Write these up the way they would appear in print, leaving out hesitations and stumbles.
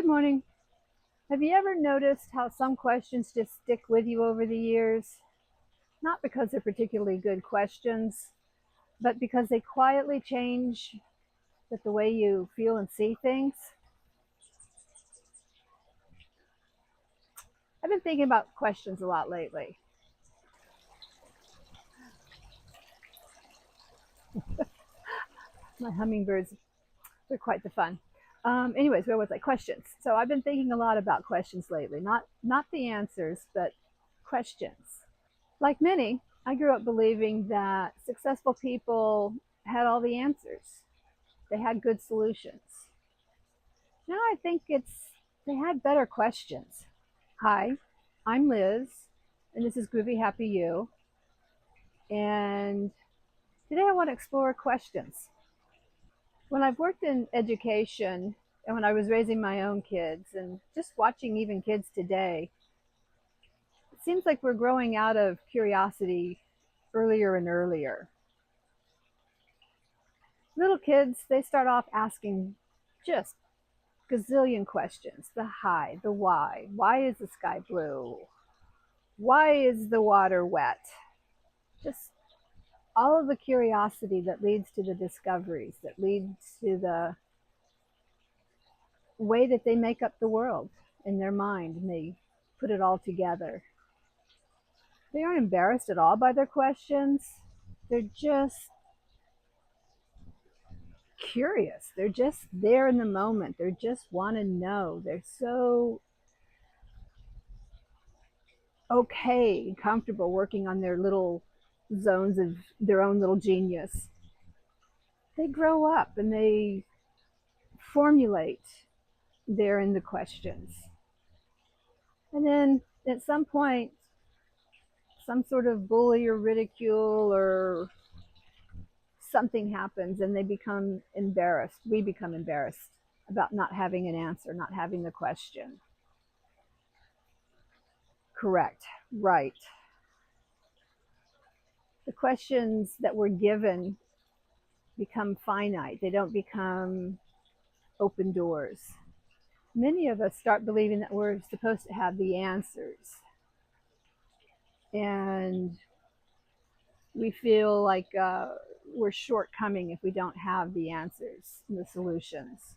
Good morning. Have you ever noticed how some questions just stick with you over the years? Not because they're particularly good questions, but because they quietly change the way you feel and see things? I've been thinking about questions a lot lately. My hummingbirds, they're quite the fun. Anyways, where was I? Questions. So I've been thinking a lot about questions lately. Not the answers, but questions. Like many, I grew up believing that successful people had all the answers. They had good solutions. Now I think they had better questions. Hi, I'm Liz, and this is Groovy Happy You. And today I want to explore questions. When I've worked in education and when I was raising my own kids and just watching even kids today, it seems like we're growing out of curiosity earlier and earlier. Little kids, they start off asking just gazillion questions. The how, the why. Why is the sky blue? Why is the water wet? Just all of the curiosity that leads to the discoveries, that leads to the way that they make up the world in their mind and they put it all together. They aren't embarrassed at all by their questions. They're just curious. They're just there in the moment. They just want to know. They're so okay and comfortable working on their little zones of their own little genius. They grow up and they formulate therein the questions. And then at some point, some sort of bully or ridicule or something happens and they become embarrassed. We become embarrassed about not having an answer, not having the question. Correct, right. The questions that we're given become finite, they don't become open doors. Many of us start believing that we're supposed to have the answers. And we feel like we're shortcoming if we don't have the answers and the solutions.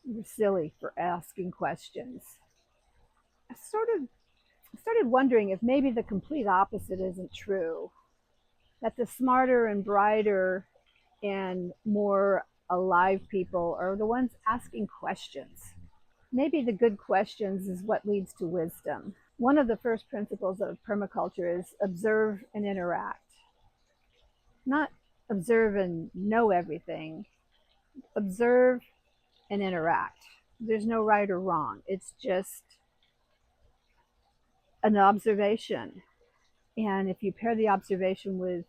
We're silly for asking questions. I started wondering if maybe the complete opposite isn't true. That the smarter and brighter and more alive people are the ones asking questions. Maybe the good questions is what leads to wisdom. One of the first principles of permaculture is observe and interact. Not observe and know everything, observe and interact. There's no right or wrong. It's just an observation. And if you pair the observation with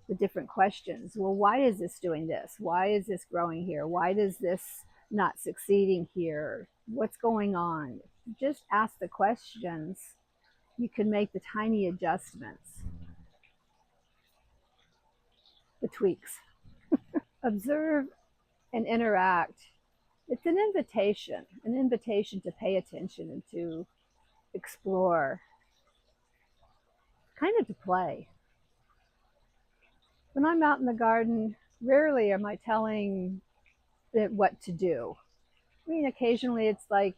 the different questions, well, why is this doing this? Why is this growing here? Why does this not succeeding here? What's going on? Just ask the questions. You can make the tiny adjustments, the tweaks. Observe and interact. It's an invitation to pay attention and to explore, kind of to play. When I'm out in the garden, rarely am I telling it what to do. I mean, occasionally it's like,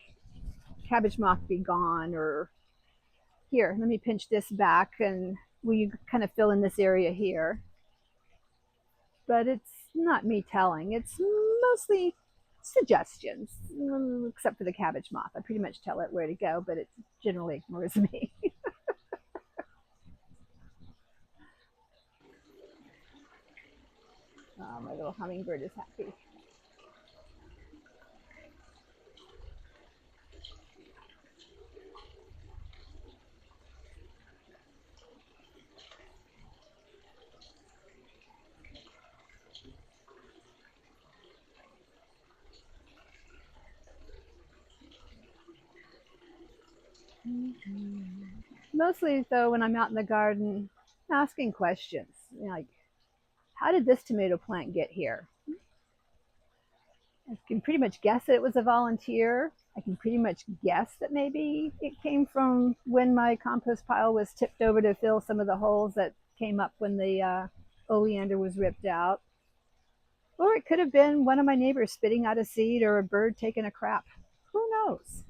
cabbage moth be gone, or here, let me pinch this back and will you kind of fill in this area here? But it's not me telling, it's mostly suggestions, except for the cabbage moth. I pretty much tell it where to go, but it generally ignores me. Oh, my little hummingbird is happy. Mostly, though, when I'm out in the garden, asking questions, like, how did this tomato plant get here? I can pretty much guess that it was a volunteer. I can pretty much guess that maybe it came from when my compost pile was tipped over to fill some of the holes that came up when the oleander was ripped out. Or it could have been one of my neighbors spitting out a seed or a bird taking a crap. Who knows?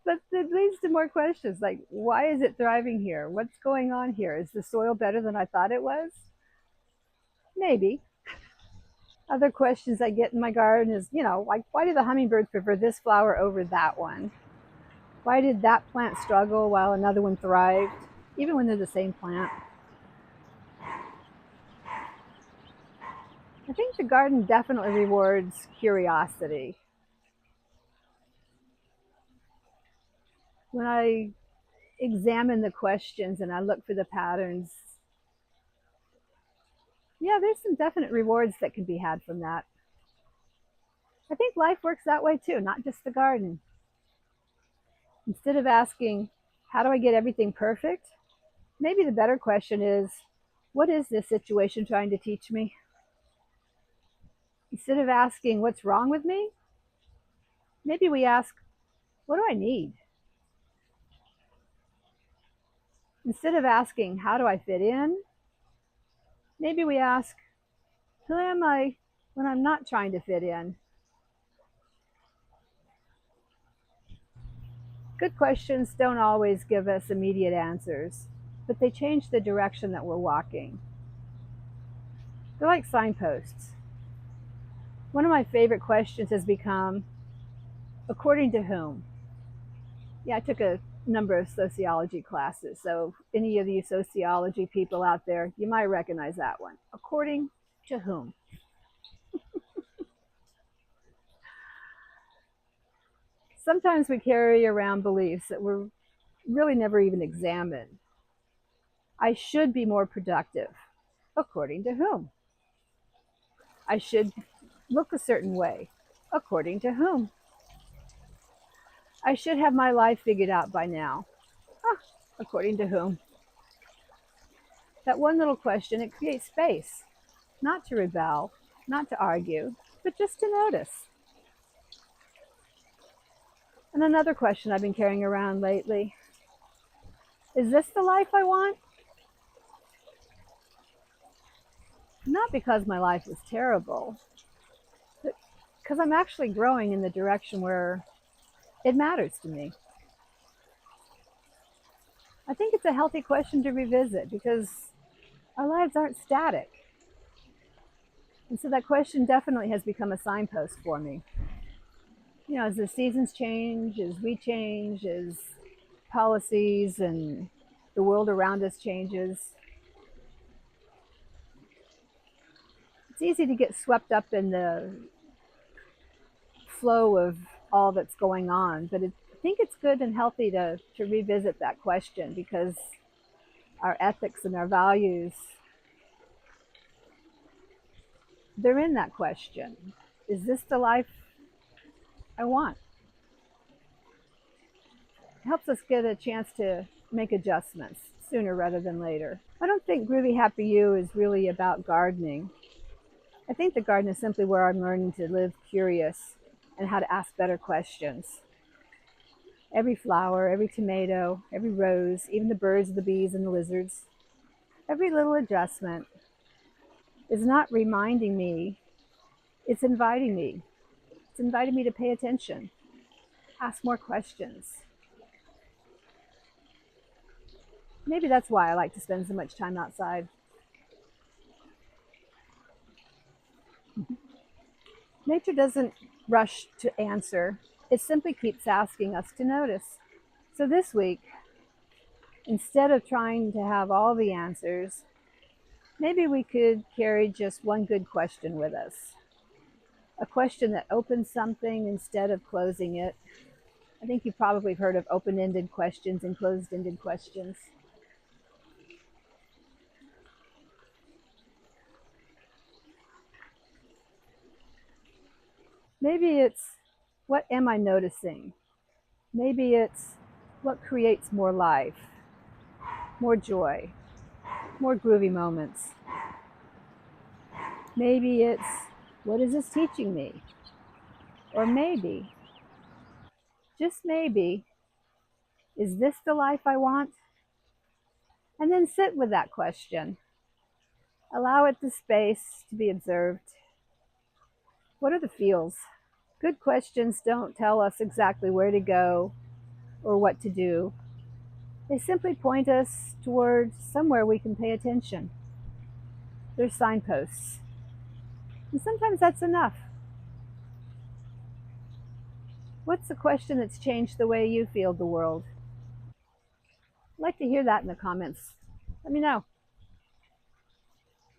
But it leads to more questions like, why is it thriving here? What's going on here? Is the soil better than I thought it was? Maybe. Other questions I get in my garden is, like, why do the hummingbirds prefer this flower over that one? Why did that plant struggle while another one thrived, even when they're the same plant? I think the garden definitely rewards curiosity. When I examine the questions and I look for the patterns, yeah, there's some definite rewards that can be had from that. I think life works that way too, not just the garden. Instead of asking, how do I get everything perfect? Maybe the better question is, what is this situation trying to teach me? Instead of asking, what's wrong with me? Maybe we ask, what do I need? Instead of asking, how do I fit in? Maybe we ask, who am I when I'm not trying to fit in? Good questions don't always give us immediate answers, but they change the direction that we're walking. They're like signposts. One of my favorite questions has become, according to whom? Yeah, I took a number of sociology classes, so any of you sociology people out there, you might recognize that one. According to whom? Sometimes we carry around beliefs that were really never even examined. I should be more productive. According to whom? I should look a certain way. According to whom? I should have my life figured out by now. According to whom? That one little question, it creates space, not to rebel, not to argue, but just to notice. And another question I've been carrying around lately, is this the life I want? Not because my life is terrible, but because I'm actually growing in the direction where it matters to me. I think it's a healthy question to revisit because our lives aren't static. And so that question definitely has become a signpost for me. As the seasons change, as we change, as policies and the world around us changes, it's easy to get swept up in the flow of all that's going on. But I think it's good and healthy to revisit that question because our ethics and our values, they're in that question. Is this the life I want? It helps us get a chance to make adjustments sooner rather than later. I don't think Groovy Happy You is really about gardening. I think the garden is simply where I'm learning to live curious and how to ask better questions. Every flower, every tomato, every rose, even the birds, the bees, and the lizards, every little adjustment is not reminding me, it's inviting me. It's inviting me to pay attention, ask more questions. Maybe that's why I like to spend so much time outside. Nature doesn't rush to answer. It simply keeps asking us to notice. So this week, instead of trying to have all the answers, maybe we could carry just one good question with us. A question that opens something instead of closing it. I think you've probably heard of open-ended questions and closed-ended questions. Maybe it's, what am I noticing? Maybe it's, what creates more life, more joy, more groovy moments? Maybe it's, What is this teaching me? Or maybe, just maybe, is this the life I want? And then sit with that question. Allow it the space to be observed. What are the feels? Good questions don't tell us exactly where to go or what to do. They simply point us toward somewhere we can pay attention. They're signposts. And sometimes that's enough. What's the question that's changed the way you feel the world? I'd like to hear that in the comments. Let me know.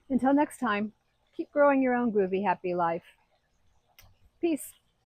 Until next time, keep growing your own groovy happy life. Peace.